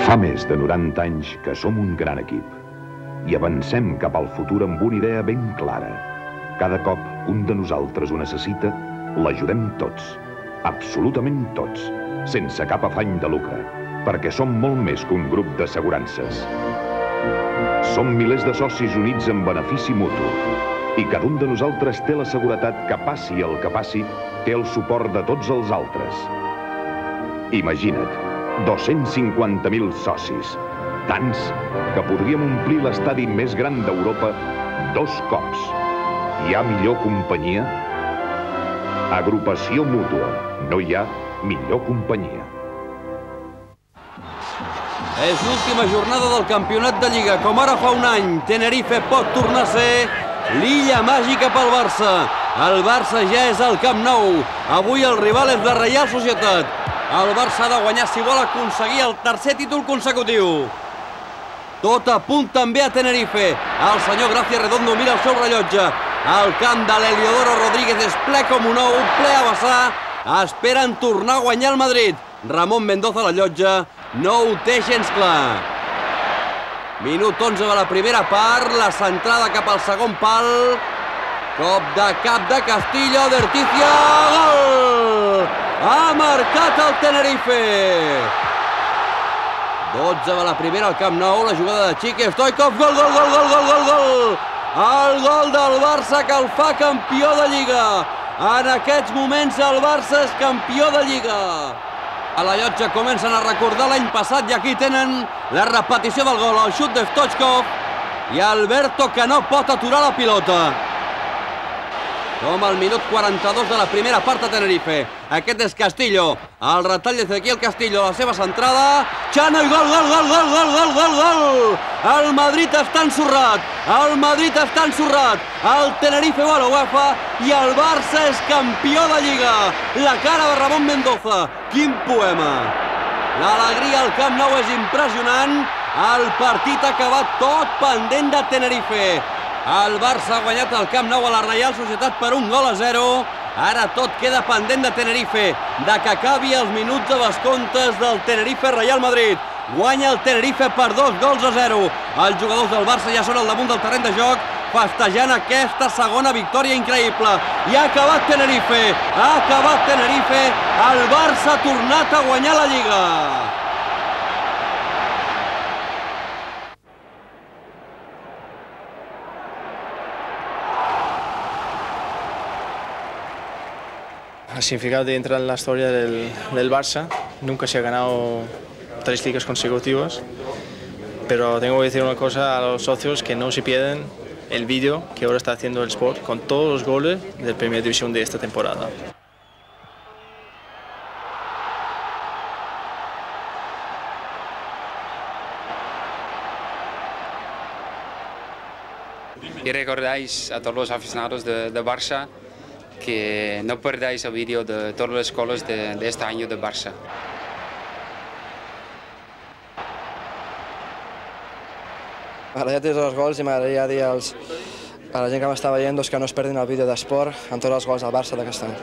Fa més de 90 anys que som un gran equip i avancem cap al futur amb una idea ben clara. Cada cop que un de nosaltres ho necessita, l'ajudem tots, absolutament tots, sense cap afany de lucre, perquè som molt més que un grup d'assegurances. Som milers de socis units en benefici mutu i cada un de nosaltres té la seguretat que passi el que passi, té el suport de tots els altres. Imagina't, 250.000 socis, tants que podríem omplir l'estadi més gran d'Europa 2 cops. Hi ha millor companyia? Agrupació mútua. No hi ha millor companyia. És l'última jornada del campionat de Lliga. Com ara fa un any, Tenerife pot tornar a ser l'illa màgica pel Barça. El Barça ja és al Camp Nou. Avui el rival és la Reial Societat. El Barça ha de guanyar si vol aconseguir el tercer títol consecutiu. Tot a punt també a Tenerife. El senyor Gracia Redondo mira el seu rellotge. El camp de l'Heliodoro Rodríguez és ple com un ou, ple a vessar. Esperen tornar a guanyar el Madrid. Ramon Mendoza a la llotja no ho té gens clar. Minut 11 de la primera part, la centrada cap al segon pal. Cop de cap de Castillo, d'Erticia, gol! Ha marcat el Tenerife! 12 de la primera al Camp Nou, la jugada de Quique Stoichkov, gol, gol, gol, gol, gol, gol, gol! El gol del Barça que el fa campió de Lliga. En aquests moments el Barça és campió de Lliga. A la llotja comencen a recordar l'any passat i aquí tenen la repetició del gol, el xut de Stoichkov i Alberto que no pot aturar la pilota. Com al minut 42 de la primera part a Tenerife. Aquest és Castillo. El retall d'Ezequiel Castillo, la seva centrada. Chano i gol, gol, gol, gol, gol, gol, gol, gol! El Madrid està ensorrat. El Madrid està ensorrat. El Tenerife va a la UEFA i el Barça és campió de Lliga. La cara de Ramon Mendoza. Quin poema. L'alegria al Camp Nou és impressionant. El partit ha acabat tot pendent de Tenerife. El Barça ha guanyat el Camp Nou a la Reial Societat per 1-0. Ara tot queda pendent de Tenerife, de que acabi els minuts de descomptes del Tenerife-Real Madrid. Guanya el Tenerife per 2-0. Els jugadors del Barça ja són al damunt del terreny de joc, festejant aquesta segona victòria increïble. I ha acabat Tenerife, ha acabat Tenerife. El Barça ha tornat a guanyar la Lliga. Ha significado de entrar en la historia del Barça. Nunca se ha ganado 3 ligas consecutivas, pero tengo que decir una cosa a los socios, que no se pierden el vídeo que ahora está haciendo el Sport con todos los goles de la Primera División de esta temporada. Y recordáis a todos los aficionados de Barça que no perdáis el vídeo de todos los goles de este año de Barça. M'agradaria dir els gols i m'agradaria dir a la gent que m'està veient que no es perdin el vídeo d'Esport amb tots els gols del Barça d'aquest any.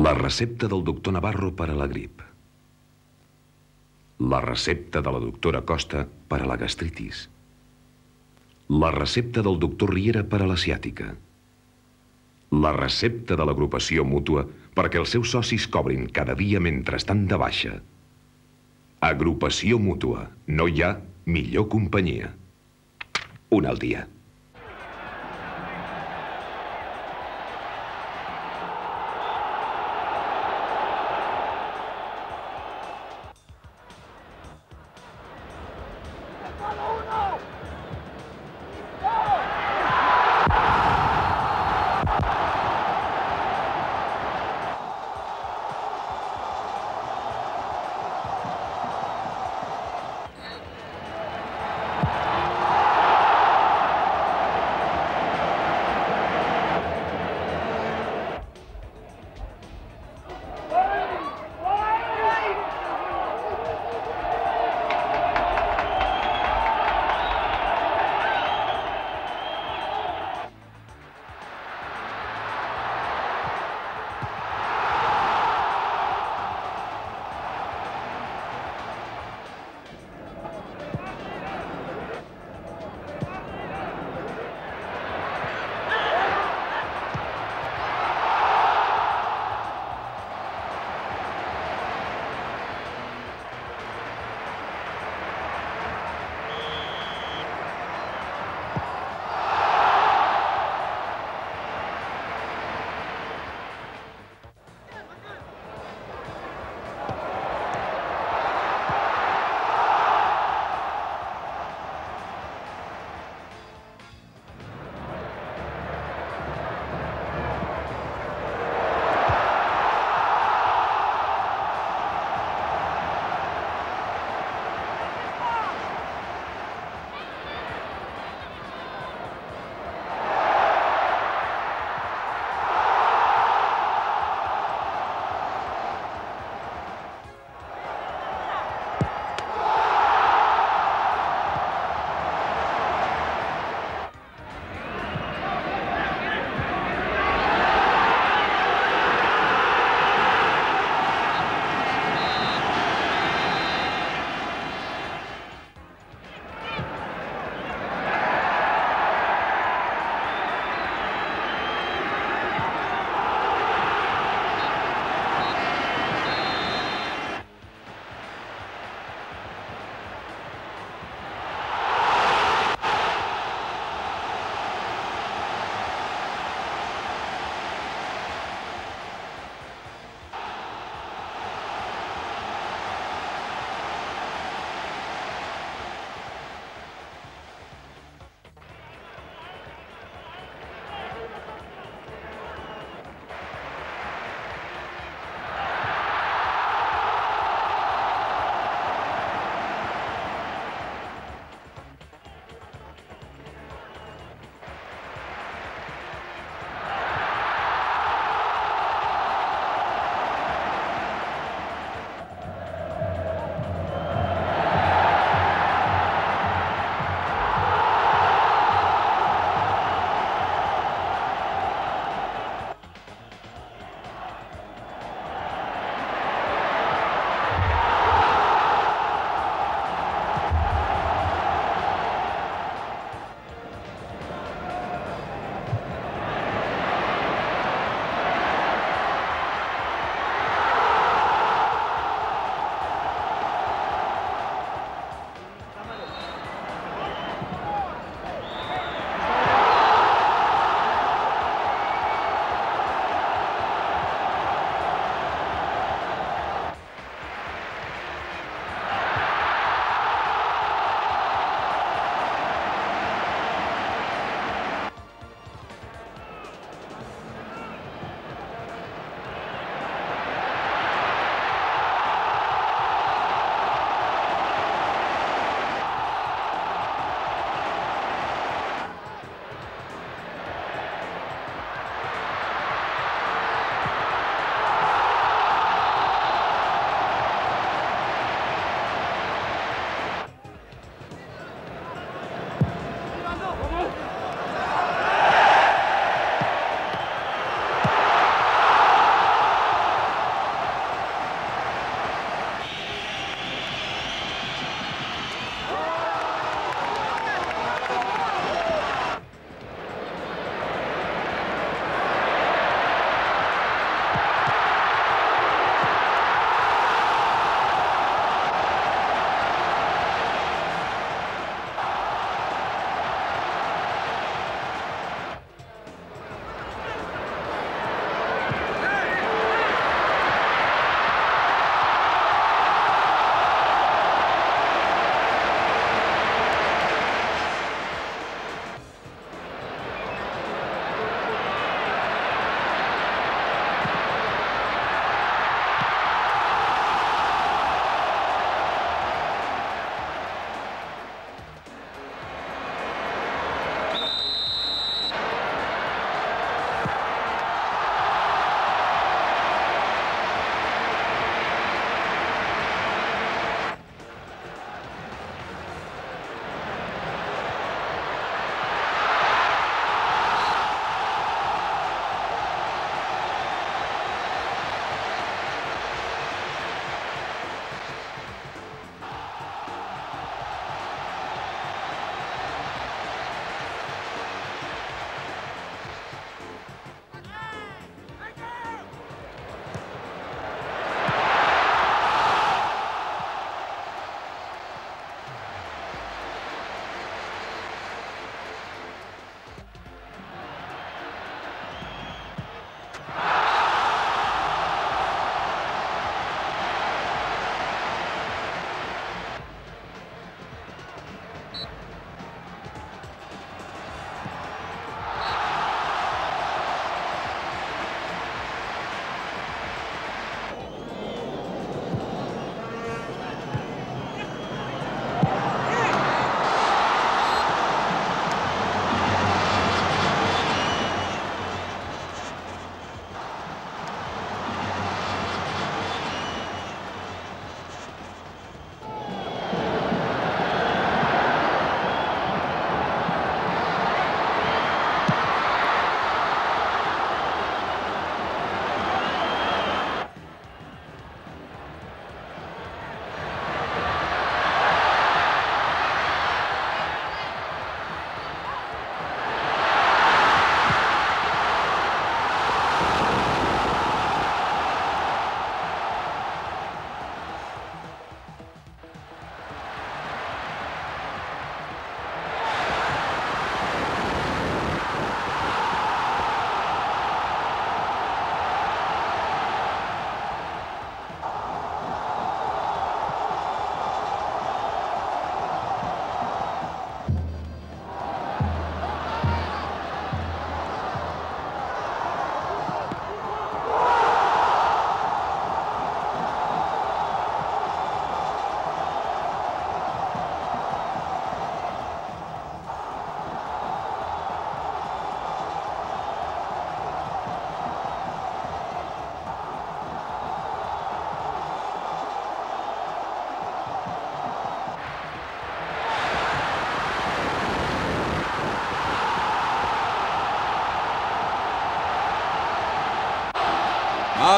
La recepta del doctor Navarro per a la grip. La recepta de la doctora Costa per a la gastritis. La recepta del doctor Riera per a la ciàtica. La recepta de l'agrupació mútua perquè els seus socis cobrin cada dia mentre estan de baixa. Agrupació mútua. No hi ha millor companyia. Un al dia.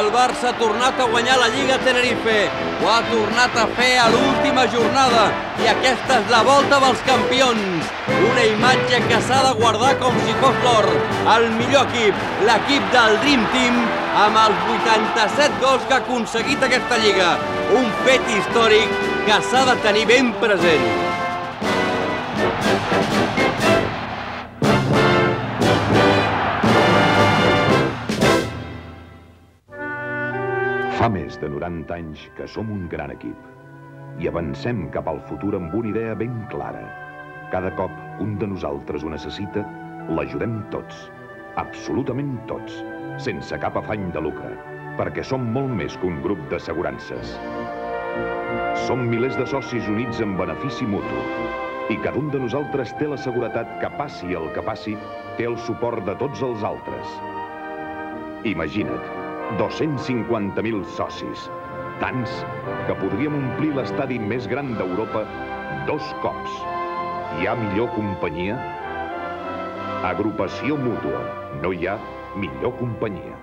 el Barça ha tornat a guanyar la Lliga Tenerife. Ho ha tornat a fer a l'última jornada i aquesta és la volta dels campions. Una imatge que s'ha de guardar com si fos l'or. El millor equip, l'equip del Dream Team, amb els 87 gols que ha aconseguit aquesta Lliga. Un fet històric que s'ha de tenir ben present. Fa més de 90 anys que som un gran equip i avancem cap al futur amb una idea ben clara. Cada cop un de nosaltres ho necessita, l'ajudem tots, absolutament tots, sense cap afany de lucre, perquè som molt més que un grup d'assegurances. Som milers de socis units en benefici mutu i cada un de nosaltres té la seguretat que passi el que passi, té el suport de tots els altres. Imagina't, 250.000 socis, tants que podríem omplir l'estadi més gran d'Europa 2 cops. Hi ha millor companyia? Agrupació Mútua. No hi ha millor companyia.